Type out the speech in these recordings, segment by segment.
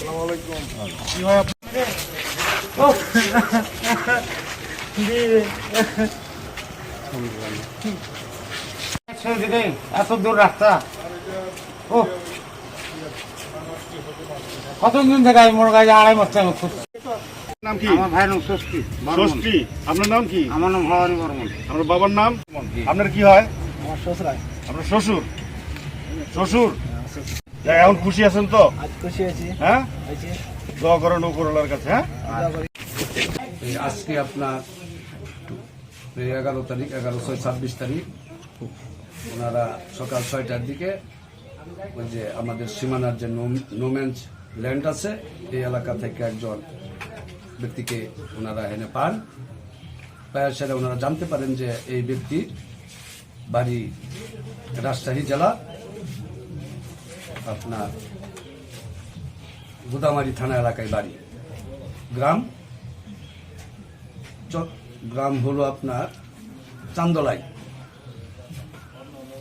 কি হয় আপনাদের? এত দূর রাস্তা, ও কতদিন থেকে আমি মোর গাড়ি আড়াই মাস টাইম নাম কি? আমার ভাই নাম ষষ্ঠী। ষষ্ঠী। আপনার নাম কি? আমার নাম ভবানী বর্মন। আপনার বাবার নাম? আপনার কি হয়? আমার শ্বশুর। আপনার শ্বশুর? শ্বশুর এখন খুশি আছেন তো? আজ খুশি আছি। হ্যাঁ, দোয়া করেন উপরওয়ালার কাছে। হ্যাঁ, আজকে আপনার 11 তারিখ, 11/6/26 তারিখ ওনারা সকাল 6টার দিকে ওই যে আমাদের সীমানার যে নোম্যান্স ল্যান্ড আছে এই এলাকা থেকে একজন ব্যক্তিকে ওনারা এনে পান। সেটা ওনারা জানতে পারেন যে এই ব্যক্তি বাড়ি রাজশাহী জেলা আপনার গোদামারি থানা এলাকায় বাড়ি। গ্রাম হলো আপনার চান্দলাই।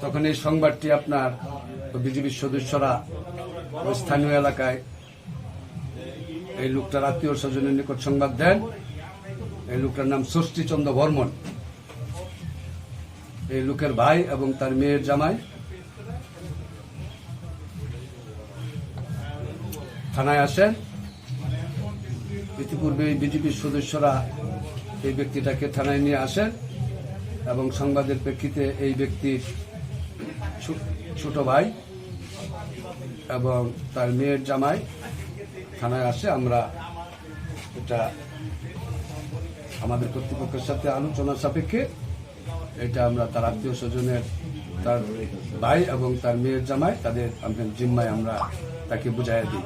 তখন এই সংবাদটি আপনার বিজেপির সদস্যরা ওই স্থানীয় এলাকায় এই লোকটার আত্মীয় স্বজনের নিকট সংবাদ দেন। এই লোকটার নাম ষষ্ঠীচন্দ্র বর্মন। এই লোকের ভাই এবং তার মেয়ের জামাই থানায় আসেন। ইতিপূর্বে বিজেপির সদস্যরা এই ব্যক্তিটাকে থানায় নিয়ে আসেন এবং সংবাদের প্রেক্ষিতে এই ব্যক্তির ছোট ভাই এবং তার মেয়ের জামাই থানায় আসে। আমরা এটা আমাদের কর্তৃপক্ষের সাথে আলোচনা সাপেক্ষে এটা আমরা তার আত্মীয় স্বজনের, তার ভাই এবং তার মেয়ের জামাই তাদের জিম্মায় আমরা তাকে বুঝাইয়া দিই।